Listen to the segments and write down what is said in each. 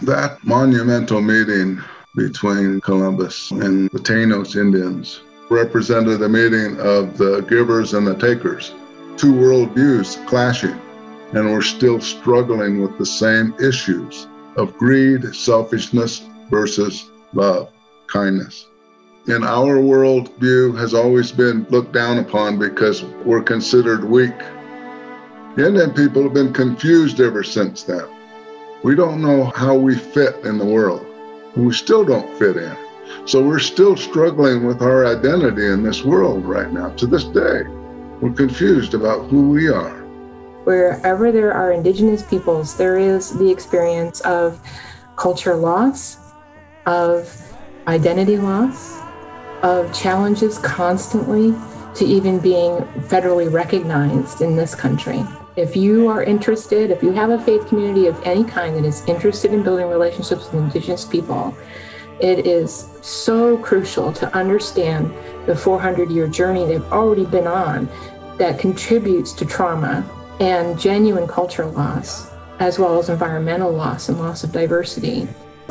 That monumental meeting between Columbus and the Taínos Indians represented a meeting of the givers and the takers, two worldviews clashing, and we're still struggling with the same issues of greed, selfishness versus love, kindness. And our worldview has always been looked down upon because we're considered weak. The Indian people have been confused ever since then. We don't know how we fit in the world. And we still don't fit in. So we're still struggling with our identity in this world right now. To this day, we're confused about who we are. Wherever there are indigenous peoples, there is the experience of culture loss, of identity loss, of challenges constantly to even being federally recognized in this country. If you are interested, if you have a faith community of any kind that is interested in building relationships with indigenous people, it is so crucial to understand the 400-year journey they've already been on that contributes to trauma and genuine cultural loss, as well as environmental loss and loss of diversity.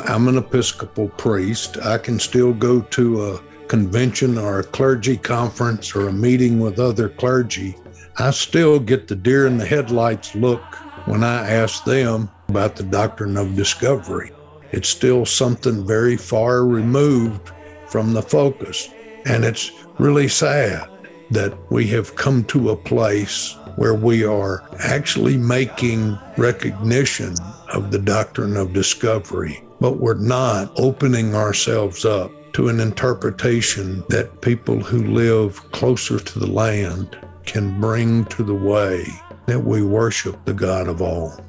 I'm an Episcopal priest. I can still go to a convention or a clergy conference or a meeting with other clergy. I still get the deer in the headlights look when I ask them about the Doctrine of Discovery. It's still something very far removed from the focus. And it's really sad that we have come to a place where we are actually making recognition of the Doctrine of Discovery, but we're not opening ourselves up to an interpretation that people who live closer to the land can bring to the way that we worship the God of all.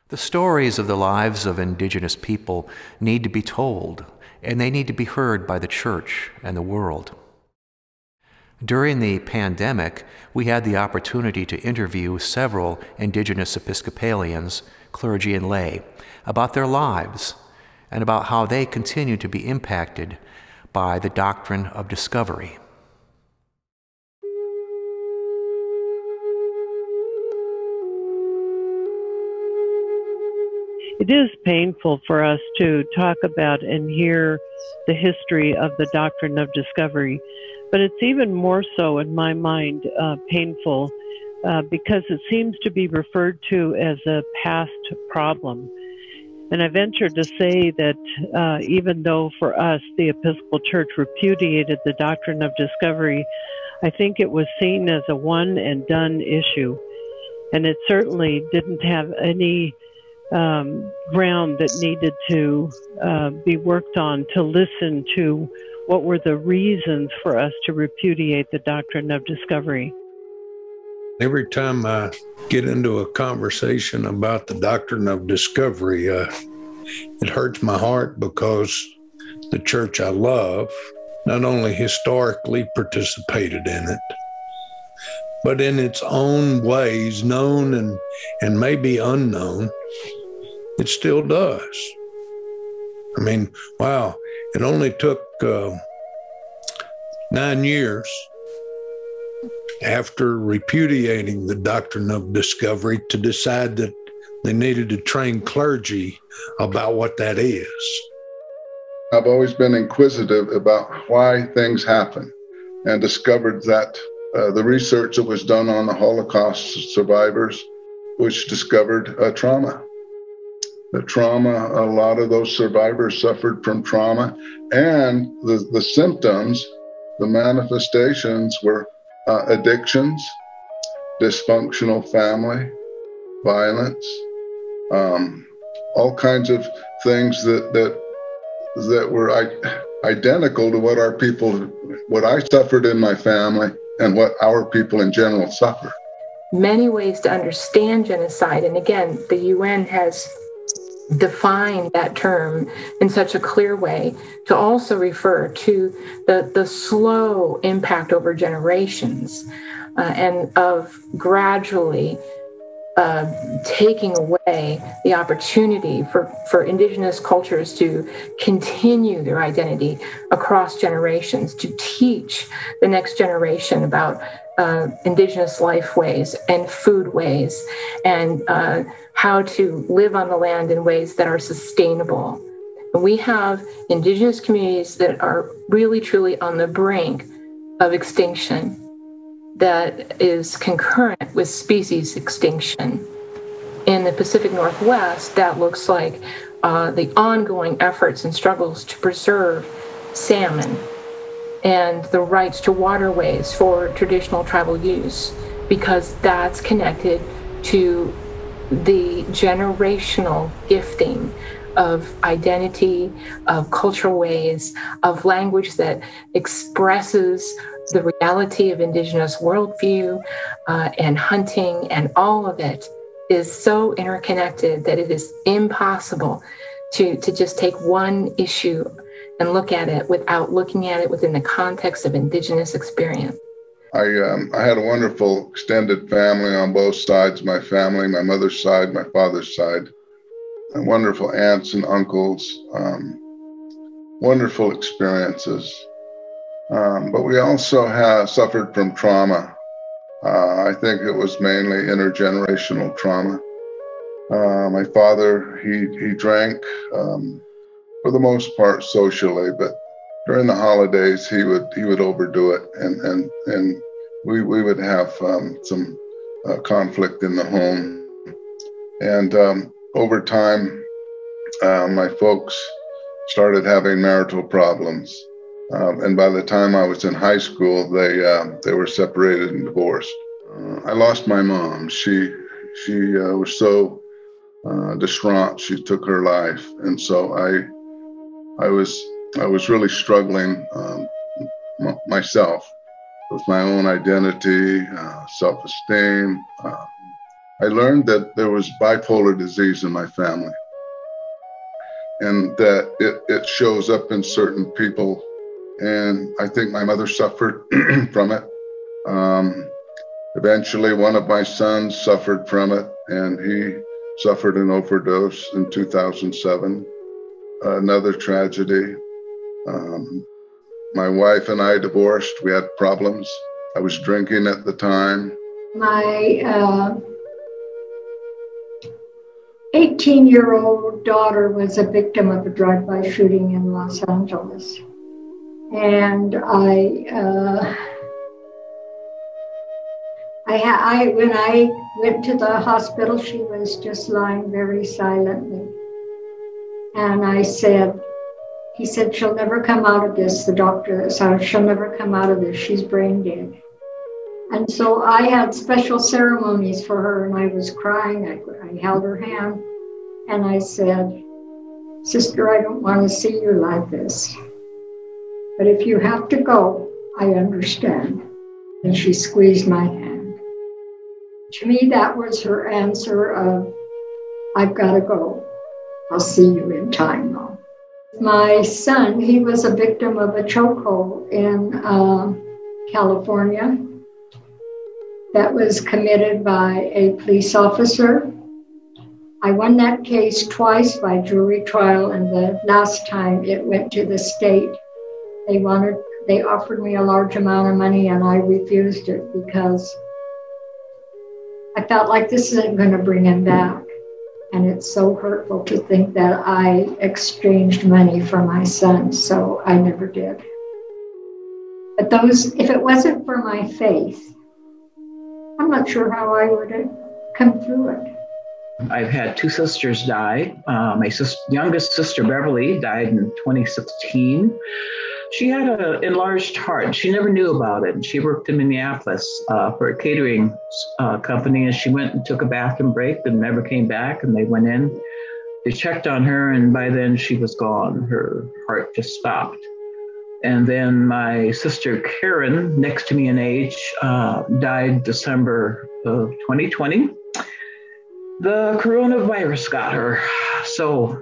The stories of the lives of indigenous people need to be told, and they need to be heard by the church and the world. During the pandemic, we had the opportunity to interview several indigenous Episcopalians, clergy and lay, about their lives and about how they continue to be impacted by the Doctrine of Discovery. It is painful for us to talk about and hear the history of the Doctrine of Discovery, but it's even more so in my mind painful because it seems to be referred to as a past problem. And I venture to say that even though for us the Episcopal Church repudiated the Doctrine of Discovery, I think it was seen as a one and done issue. And it certainly didn't have any ground that needed to be worked on to listen to what were the reasons for us to repudiate the Doctrine of Discovery. Every time I get into a conversation about the Doctrine of Discovery, it hurts my heart because the church I love not only historically participated in it, but in its own ways, known and maybe unknown, it still does. I mean, wow, it only took 9 years after repudiating the Doctrine of Discovery to decide that they needed to train clergy about what that is. I've always been inquisitive about why things happen and discovered that the research that was done on the Holocaust survivors, which discovered trauma. The trauma, a lot of those survivors suffered from trauma, and the symptoms, the manifestations were addictions, dysfunctional family, violence, all kinds of things that were identical to what I suffered in my family and what our people in general suffer. Many ways to understand genocide, and again, the UN has defined that term in such a clear way to also refer to the slow impact over generations and of gradually taking away the opportunity for indigenous cultures to continue their identity across generations, to teach the next generation about indigenous life ways and food ways, and how to live on the land in ways that are sustainable. And we have indigenous communities that are really, truly on the brink of extinction that is concurrent with species extinction. In the Pacific Northwest, that looks like the ongoing efforts and struggles to preserve salmon and the rights to waterways for traditional tribal use, because that's connected to the generational gifting of identity, of cultural ways, of language that expresses the reality of indigenous worldview, and hunting, and all of it is so interconnected that it is impossible to just take one issue and look at it without looking at it within the context of indigenous experience. I had a wonderful extended family on both sides of my family, my mother's side, my father's side, and wonderful aunts and uncles, wonderful experiences. But we also have suffered from trauma. I think it was mainly intergenerational trauma. My father, he drank, for the most part socially, but during the holidays he would overdo it, and we would have some conflict in the home. And over time, my folks started having marital problems. And by the time I was in high school, they were separated and divorced. I lost my mom. She was so distraught. She took her life, and so I was really struggling myself with my own identity, self-esteem. I learned that there was bipolar disease in my family, and that it shows up in certain people. And I think my mother suffered from it. Eventually, one of my sons suffered from it, and he suffered an overdose in 2007. Another tragedy. My wife and I divorced. We had problems. I was drinking at the time. My 18-year-old daughter was a victim of a drive-by shooting in Los Angeles. And when I went to the hospital, she was just lying very silently. And he said, she'll never come out of this. The doctor said, she'll never come out of this. She's brain dead. And so I had special ceremonies for her, and I was crying. I held her hand, and I said, Sister, I don't want to see you like this. But if you have to go, I understand. And she squeezed my hand. To me, that was her answer of, I've got to go. I'll see you in time, though. My son, he was a victim of a chokehold in California that was committed by a police officer. I won that case twice by jury trial, and the last time it went to the state. They offered me a large amount of money, and I refused it because I felt like this isn't going to bring him back. And it's so hurtful to think that I exchanged money for my son, so I never did. But if it wasn't for my faith, I'm not sure how I would have come through it. I've had two sisters die. My youngest sister, Beverly, died in 2016. She had an enlarged heart. She never knew about it. She worked in Minneapolis for a catering company, and she went and took a bathroom break and never came back. And they went in, they checked on her, and by then she was gone. Her heart just stopped. And then my sister Karen, next to me in age, died December of 2020. The coronavirus got her. So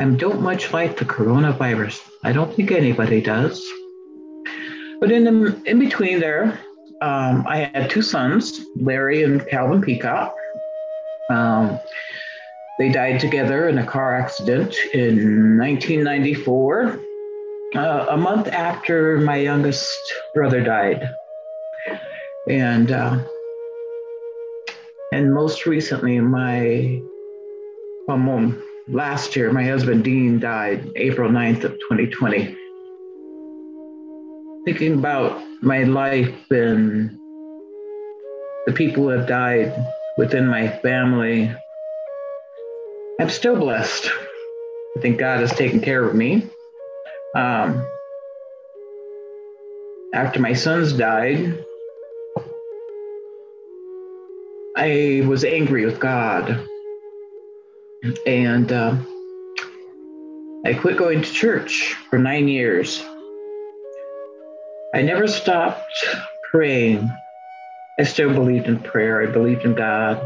I don't much like the coronavirus. I don't think anybody does. But in between there, I had two sons, Larry and Calvin Peacock. They died together in a car accident in 1994. a month after my youngest brother died. And most recently, last year, my husband Dean died April 9th of 2020. Thinking about my life and the people who have died within my family, I'm still blessed. I think God has taken care of me. After my sons died, I was angry with God. And I quit going to church for 9 years. I never stopped praying. I still believed in prayer. I believed in God.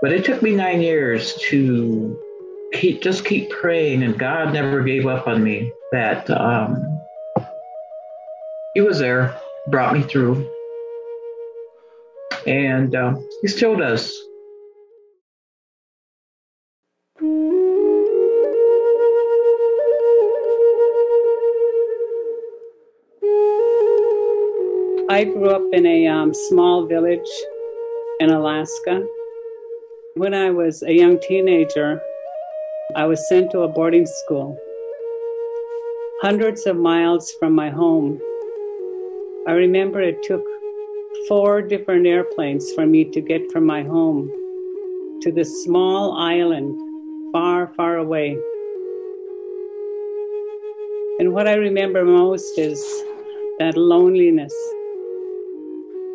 But it took me 9 years to keep praying, and God never gave up on me. That He was there, brought me through, and He still does. I grew up in a small village in Alaska. When I was a young teenager, I was sent to a boarding school, hundreds of miles from my home. I remember it took 4 different airplanes for me to get from my home to this small island far, far away. And what I remember most is that loneliness,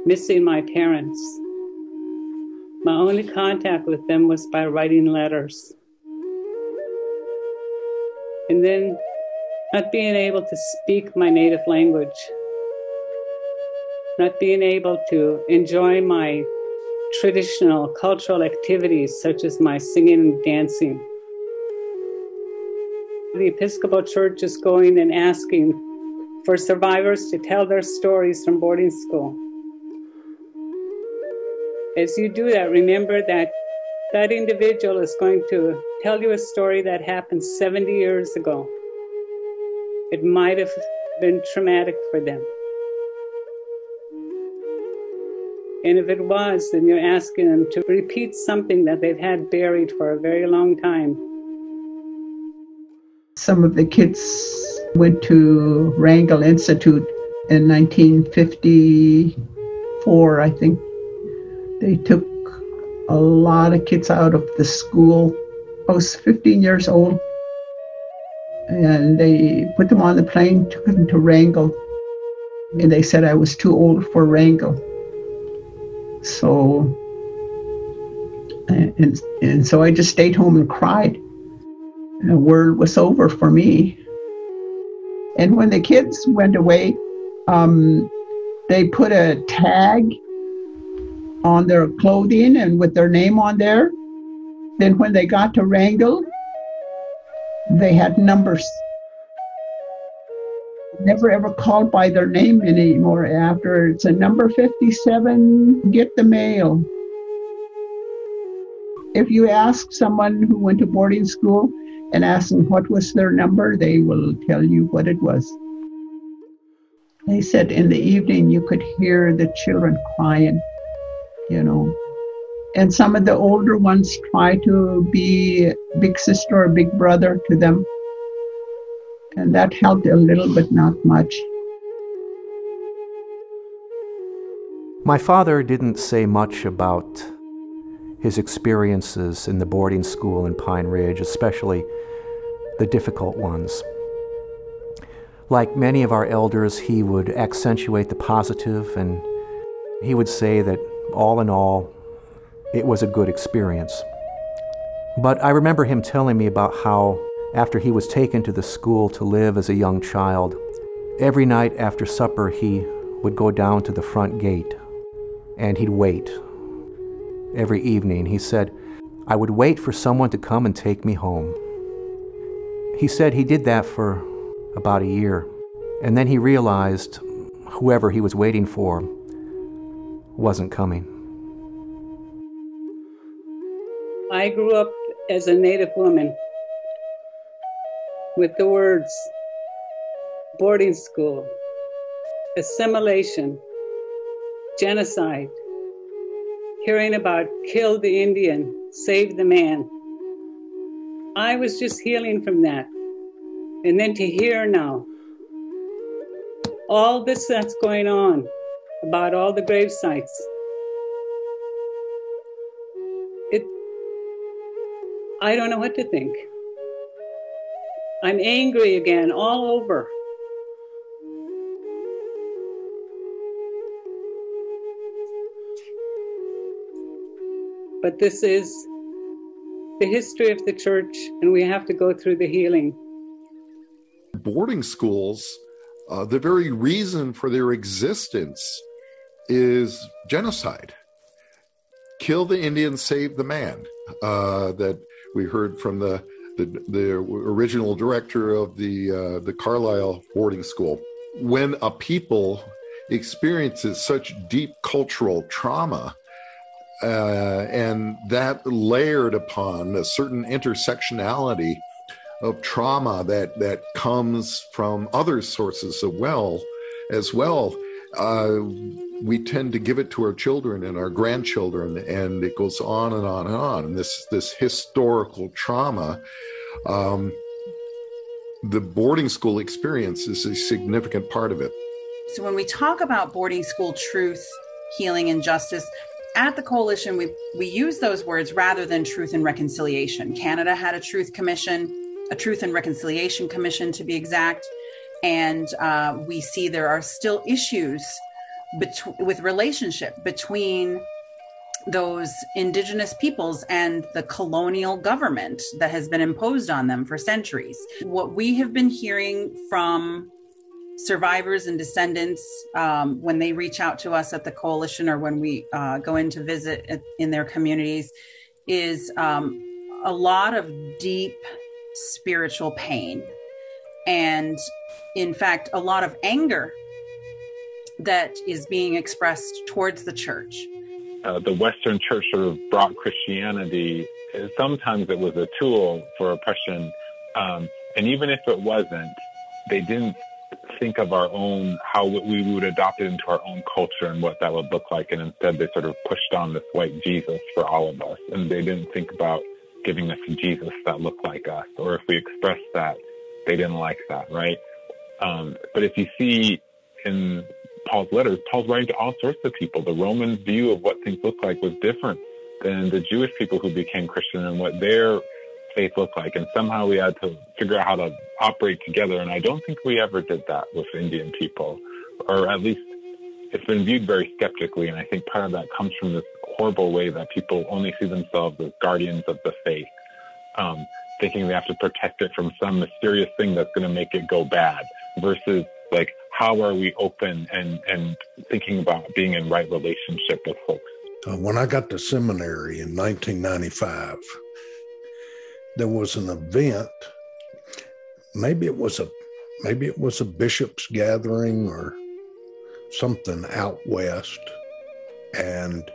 missing my parents. My only contact with them was by writing letters. And then not being able to speak my native language, not being able to enjoy my traditional cultural activities such as my singing and dancing. The Episcopal Church is going and asking for survivors to tell their stories from boarding school. As you do that, remember that that individual is going to tell you a story that happened 70 years ago. It might have been traumatic for them. And if it was, then you're asking them to repeat something that they've had buried for a very long time. Some of the kids went to Wrangell Institute in 1954, I think. They took a lot of kids out of the school. I was 15 years old, and they put them on the plane, took them to Wrangell, and they said I was too old for Wrangell. So, and so I just stayed home and cried. And the world was over for me. And when the kids went away, they put a tag on their clothing and with their name on there. Then when they got to Wrangell, they had numbers. Never ever called by their name anymore after. It's a number 57, get the mail. If you ask someone who went to boarding school and ask them what was their number, they will tell you what it was. They said in the evening you could hear the children crying, you know. And some of the older ones try to be big sister or big brother to them. And that helped a little, but not much. My father didn't say much about his experiences in the boarding school in Pine Ridge, especially the difficult ones. Like many of our elders, he would accentuate the positive, and he would say that all in all, it was a good experience. But I remember him telling me about how after he was taken to the school to live as a young child, every night after supper he would go down to the front gate and he'd wait. Every evening, he said, I would wait for someone to come and take me home. He said he did that for about a year, and then he realized whoever he was waiting for wasn't coming. I grew up as a Native woman with the words, boarding school, assimilation, genocide, hearing about kill the Indian, save the man. I was just healing from that. And then to hear now all this that's going on about all the grave sites, I don't know what to think. I'm angry again, all over. But this is the history of the church, and we have to go through the healing. Boarding schools, the very reason for their existence is genocide. Kill the Indian, save the man. That we heard from the original director of the Carlisle boarding school. When a people experiences such deep cultural trauma, and that layered upon a certain intersectionality of trauma that comes from other sources as well, we tend to give it to our children and our grandchildren, and it goes on and on and on. And this historical trauma, the boarding school experience is a significant part of it. So when we talk about boarding school truth, healing, and justice, at the Coalition, we use those words rather than truth and reconciliation. Canada had a truth commission, a truth and reconciliation commission to be exact. And we see there are still issues with relationship between those Indigenous peoples and the colonial government that has been imposed on them for centuries. What we have been hearing from survivors and descendants when they reach out to us at the Coalition, or when we go in to visit in their communities, is a lot of deep spiritual pain. And in fact, a lot of anger that is being expressed towards the church. The Western Church sort of brought Christianity. Sometimes it was a tool for oppression. And even if it wasn't, they didn't think of our own, how we would adopt it into our own culture and what that would look like. And instead, they sort of pushed on this white Jesus for all of us. And they didn't think about giving us a Jesus that looked like us. Or if we expressed that, they didn't like that, right? But if you see in Paul's letters, Paul's writing to all sorts of people. The Romans' view of what things look like was different than the Jewish people who became Christian and what their faith looked like. And somehow we had to figure out how to operate together. And I don't think we ever did that with Indian people, or at least it's been viewed very skeptically. And I think part of that comes from this horrible way that people only see themselves as guardians of the faith, thinking they have to protect it from some mysterious thing that's going to make it go bad, versus like, how are we open and thinking about being in right relationship with folks? When I got to seminary in 1995, there was an event. Maybe it was a bishop's gathering or something out west, and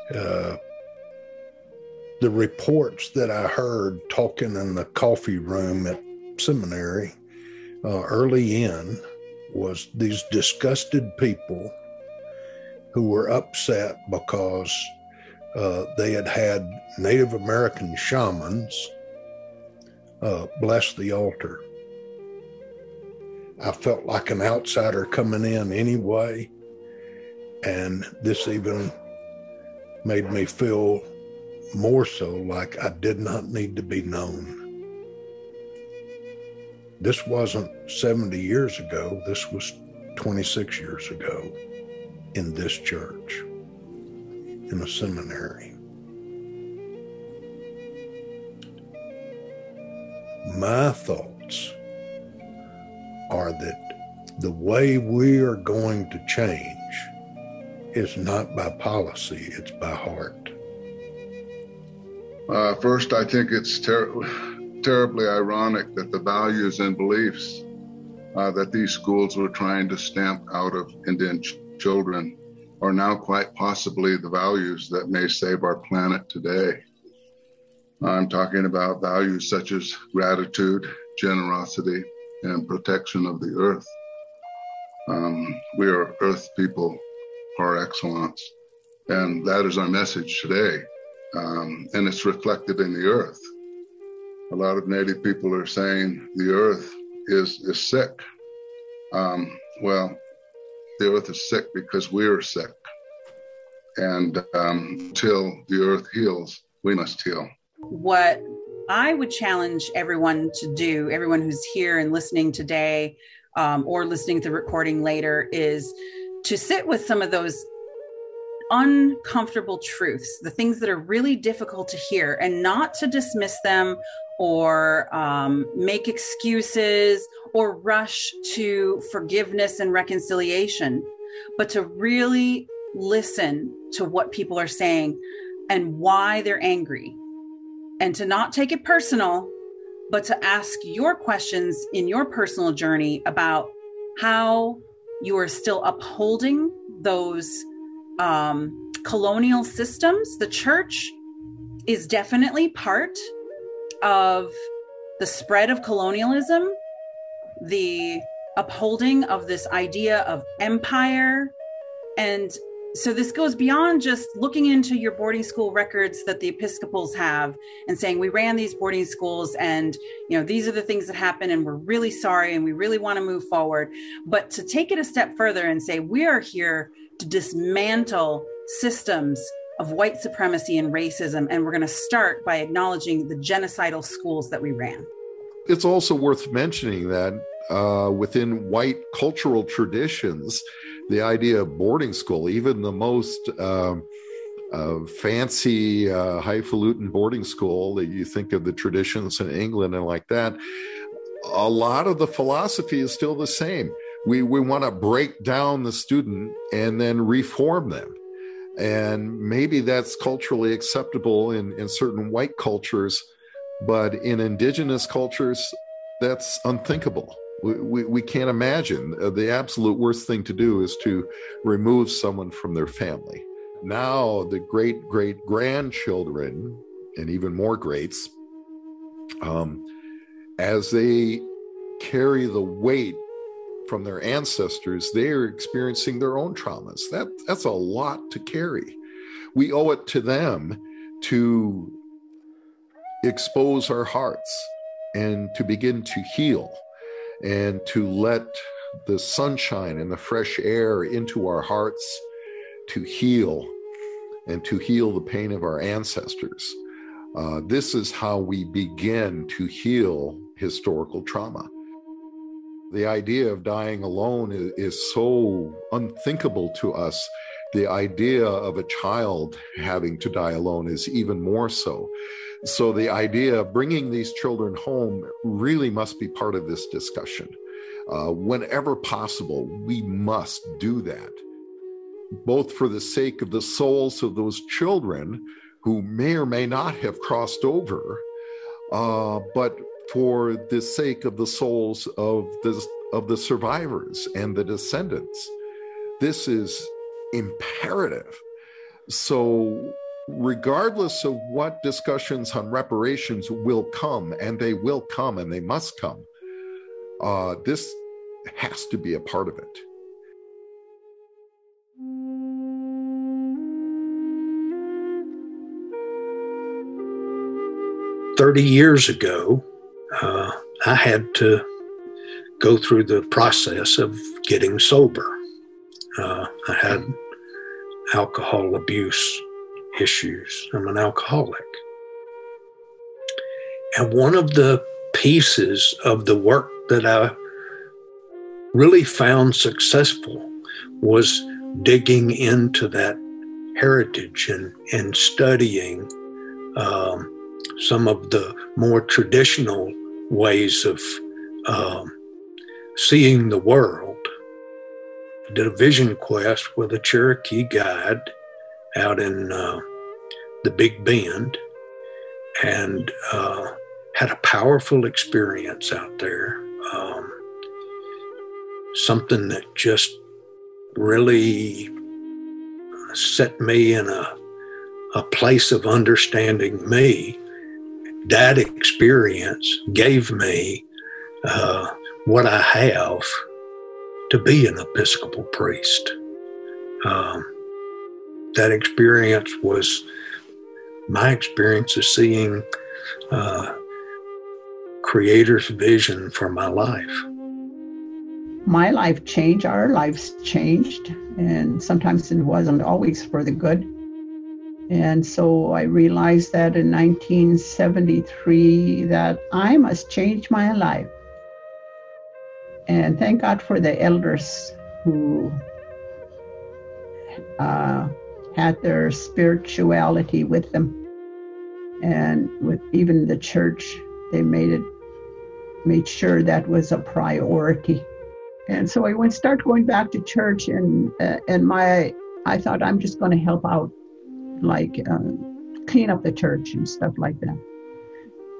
the reports that I heard talking in the coffee room at seminary early in was these disgusted people who were upset because they had Native American shamans bless the altar. I felt like an outsider coming in anyway, and this even made me feel more so like I did not need to be known. This wasn't 70 years ago. This was 26 years ago in this church, in a seminary. My thoughts are that the way we are going to change is not by policy, it's by heart. First, I think it's terribly ironic that the values and beliefs that these schools were trying to stamp out of Indian children are now quite possibly the values that may save our planet today. I'm talking about values such as gratitude, generosity, and protection of the earth. We are earth people par excellence, and that is our message today, and it's reflected in the earth. A lot of Native people are saying the earth is sick. Well, the earth is sick because we're sick, and until the earth heals, we must heal. What I would challenge everyone to do, everyone who's here and listening today, or listening to the recording later, is to sit with some of those uncomfortable truths, the things that are really difficult to hear, and not to dismiss them or make excuses or rush to forgiveness and reconciliation, but to really listen to what people are saying and why they're angry, and to not take it personal, but to ask your questions in your personal journey about how you are still upholding those colonial systems. The church is definitely part of the spread of colonialism, the upholding of this idea of empire. And so this goes beyond just looking into your boarding school records that the Episcopals have and saying, we ran these boarding schools and, you know, these are the things that happened and we're really sorry and we really want to move forward. But to take it a step further and say, we are here to dismantle systems of white supremacy and racism. And we're going to start by acknowledging the genocidal schools that we ran. It's also worth mentioning that within white cultural traditions, the idea of boarding school, even the most fancy, highfalutin boarding school that you think of the traditions in England and like that, a lot of the philosophy is still the same. We want to break down the student and then reform them. And maybe that's culturally acceptable in certain white cultures, but in indigenous cultures, that's unthinkable. We can't imagine. The absolute worst thing to do is to remove someone from their family. Now, the great-great-grandchildren, and even more greats, as they carry the weight from their ancestors, they're experiencing their own traumas. That's a lot to carry. We owe it to them to expose our hearts and to begin to heal, and to let the sunshine and the fresh air into our hearts to heal, and to heal the pain of our ancestors. This is how we begin to heal historical trauma. The idea of dying alone is so unthinkable to us. The idea of a child having to die alone is even more so. So the idea of bringing these children home really must be part of this discussion. Whenever possible, we must do that, both for the sake of the souls of those children who may or may not have crossed over, but for the sake of the souls of the survivors and the descendants. This is imperative. So regardless of what discussions on reparations will come, and they will come and they must come, this has to be a part of it. "30 years ago, I had to go through the process of getting sober. I had alcohol abuse issues. I'm an alcoholic. And one of the pieces of the work that I really found successful was digging into that heritage and studying some of the more traditional ways of seeing the world. I did a vision quest with a Cherokee guide out in the Big Bend, and had a powerful experience out there. Something that just really set me in a place of understanding me. That experience gave me what I have to be an Episcopal priest. That experience was my experience of seeing Creator's vision for my life. My life changed, our lives changed, and sometimes it wasn't always for the good. And so I realized that in 1973 that I must change my life. And thank God for the elders who had their spirituality with them. And with even the church, they made sure that was a priority. And so I started going back to church, and I thought I'm just going to help out, like clean up the church and stuff like that.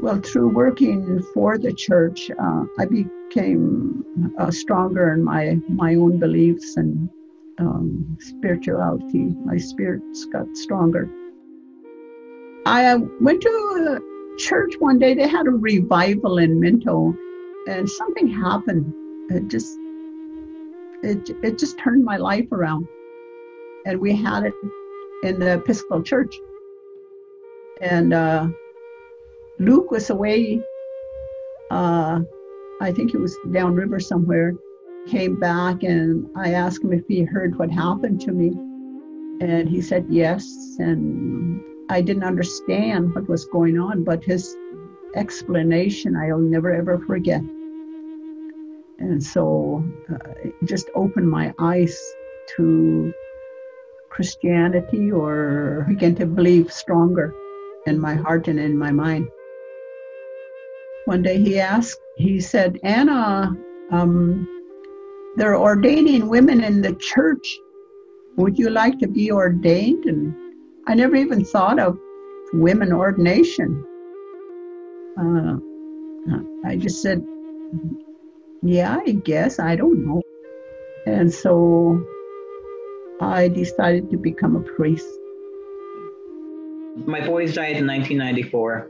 Well, through working for the church, I became stronger in my own beliefs and spirituality. My spirits got stronger. I went to a church one day. They had a revival in Minto, and something happened. It just turned my life around. And we had it in the Episcopal Church. And Luke was away. I think he was downriver somewhere. Came back, and I asked him if he heard what happened to me. And he said yes. And I didn't understand what was going on, but his explanation I'll never ever forget. And so it just opened my eyes to Christianity, or began to believe stronger in my heart and in my mind. One day he said, Anna, they're ordaining women in the church. Would you like to be ordained? And I never even thought of women ordination. I just said, yeah, I guess, I don't know. And so I decided to become a priest. My boys died in 1994.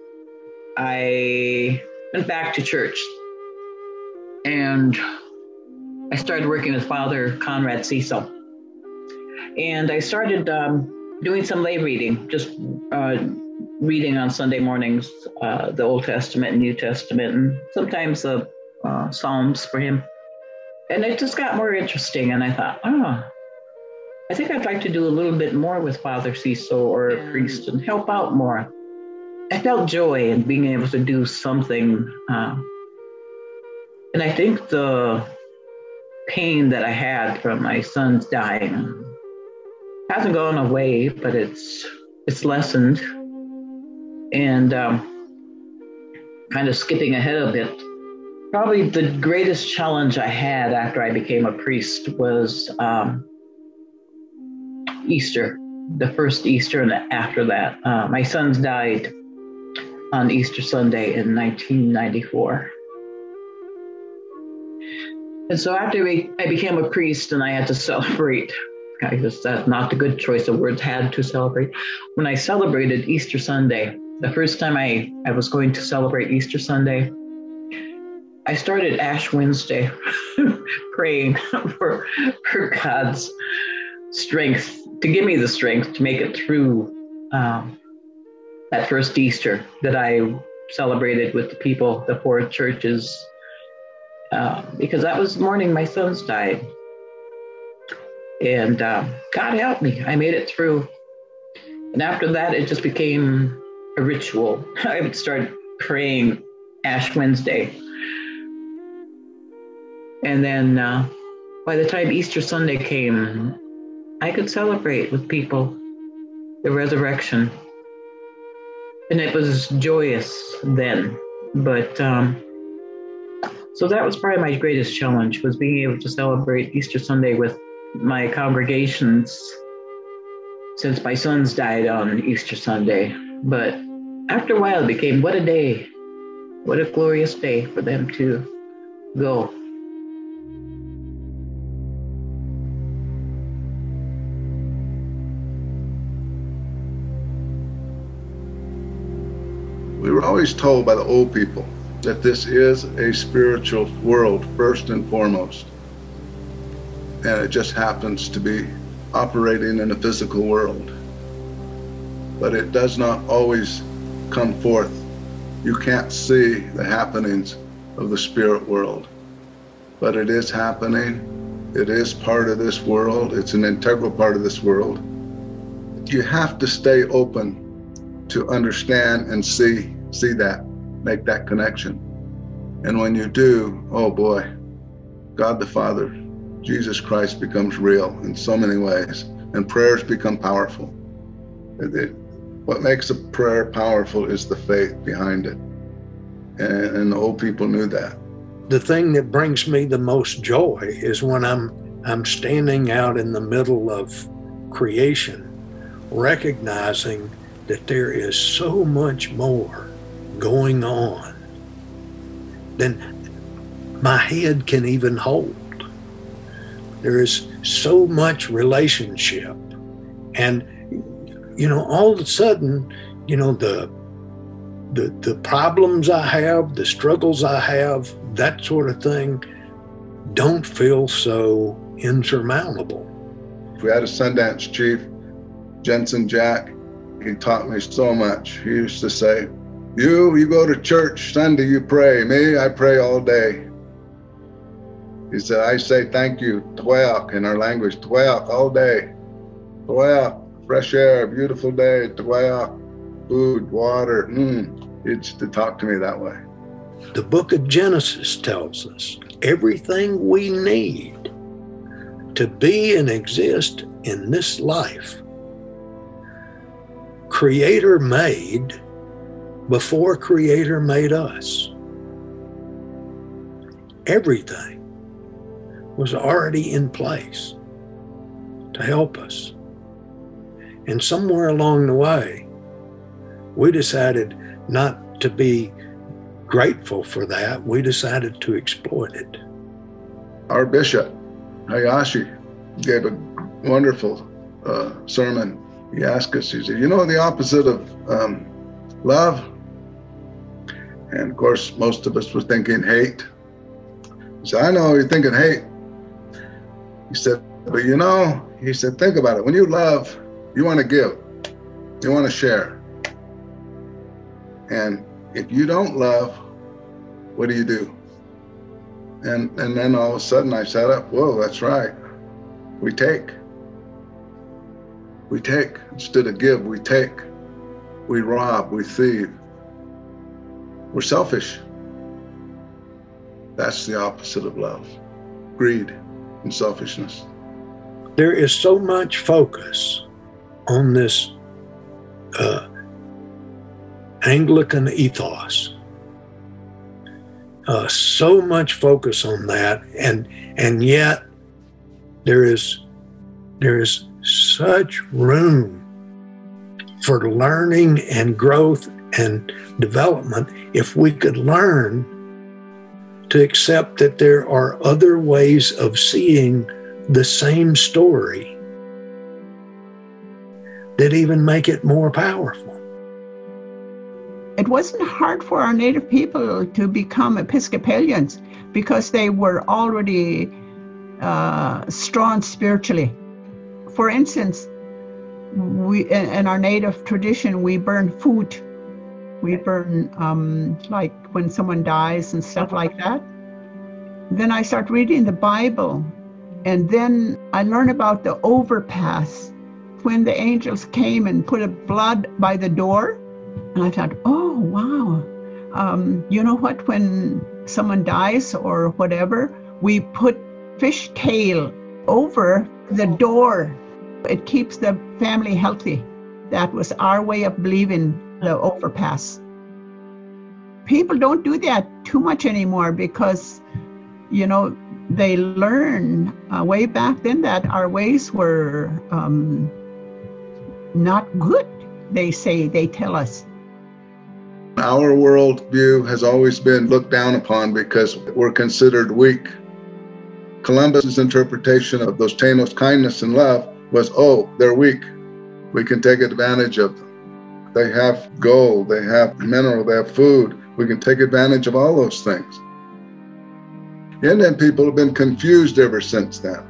I went back to church, and I started working with Father Conrad Cecil. And I started doing some lay reading, just reading on Sunday mornings, the Old Testament and New Testament, and sometimes the Psalms for him. And it just got more interesting, and I thought, I think I'd like to do a little bit more with Father Cecil or a priest and help out more. I felt joy in being able to do something. And I think the pain that I had from my son's dying hasn't gone away, but it's lessened. And kind of skipping ahead a bit, probably the greatest challenge I had after I became a priest was Easter, the first Easter, and after that. My sons died on Easter Sunday in 1994. And so after I became a priest and I had to celebrate, I guess that's not the good choice of words, had to celebrate. When I celebrated Easter Sunday, the first time I was going to celebrate Easter Sunday, I started Ash Wednesday praying for God's strength, to give me the strength to make it through that first Easter that I celebrated with the people, the four churches, because that was the morning my sons died. And God helped me. I made it through. And after that, it just became a ritual. I would start praying Ash Wednesday. And then by the time Easter Sunday came, I could celebrate with people the resurrection. And it was joyous then. But so that was probably my greatest challenge, was being able to celebrate Easter Sunday with my congregations, since my sons died on Easter Sunday. But after a while, it became, what a day, what a glorious day for them to go. We were always told by the old people that this is a spiritual world, first and foremost. And it just happens to be operating in a physical world. But it does not always come forth. You can't see the happenings of the spirit world. But it is happening. It is part of this world. It's an integral part of this world. You have to stay open to understand and see that, make that connection. And when you do, oh boy, God the Father, Jesus Christ becomes real in so many ways, and prayers become powerful. What makes a prayer powerful is the faith behind it. And the old people knew that. The thing that brings me the most joy is when I'm standing out in the middle of creation, recognizing that there is so much more going on than my head can even hold. There is so much relationship. And, all of a sudden, the problems I have, the struggles I have, that sort of thing, don't feel so insurmountable. We had a Sundance chief, Jensen Jack. He taught me so much. He used to say, you go to church Sunday, you pray. Me, I pray all day. He said, I say thank you, Tueak, in our language, Tueak, all day. Tueak, fresh air, beautiful day, Tueak, food, water. He used to talk to me that way. The book of Genesis tells us everything we need to be and exist in this life, Creator made before Creator made us. Everything was already in place to help us. And somewhere along the way, we decided not to be grateful for that. We decided to exploit it. Our bishop, Hayashi, gave a wonderful sermon. He asked us, he said, the opposite of love? And of course, most of us were thinking hate. He said, I know you're thinking hate. He said, but he said, think about it. When you love, you want to give. You want to share. And if you don't love, what do? And then all of a sudden I sat up, whoa, that's right. We take. We take. Instead of give, we take. We rob, we thieve. We're selfish. That's the opposite of love. Greed and selfishness. There is so much focus on this Anglican ethos. So much focus on that, and yet there is such room for learning and growth and development if we could learn to accept that there are other ways of seeing the same story that even make it more powerful. It wasn't hard for our Native people to become Episcopalians because they were already strong spiritually. For instance, we in our Native tradition, we burn food. We burn like when someone dies and stuff like that. Then I start reading the Bible, and then I learn about the overpass when the angels came and put a blood by the door. And I thought, oh, wow. You know what? When someone dies or whatever, we put fish tail over the door. It keeps the family healthy. That was our way of believing the overpass. People don't do that too much anymore because, they learn way back then that our ways were not good, they tell us. Our worldview has always been looked down upon because we're considered weak. Columbus's interpretation of those Taínos' kindness and love was, oh, they're weak. We can take advantage of them. They have gold, they have mineral, they have food. We can take advantage of all those things. Indian people have been confused ever since then.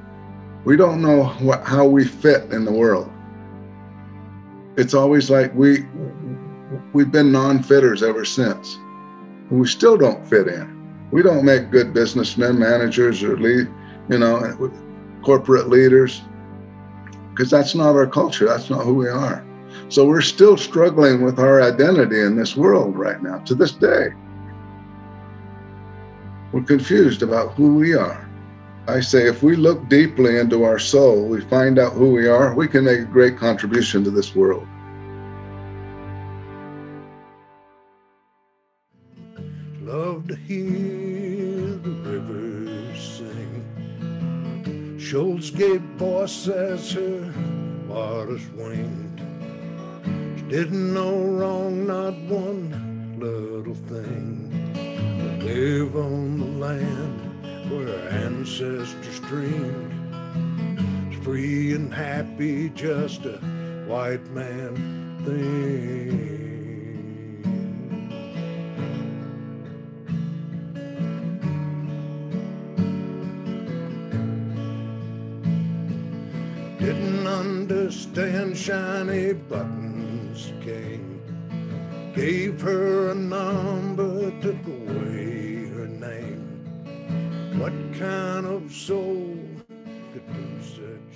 We don't know how we fit in the world. It's always like we've been non-fitters ever since. We still don't fit in. We don't make good businessmen, managers, or corporate leaders, because that's not our culture. That's not who we are. So we're still struggling with our identity in this world right now, to this day. We're confused about who we are. I say if we look deeply into our soul, we find out who we are, we can make a great contribution to this world. Love to hear the rivers sing. Shoals gave voice as her waters winged. She didn't know wrong, not one little thing. To live on the land where her ancestors dreamed. It's free and happy, just a white man thing. Didn't understand shiny buttons came. Gave her a number, took away her name. What kind of soul could do such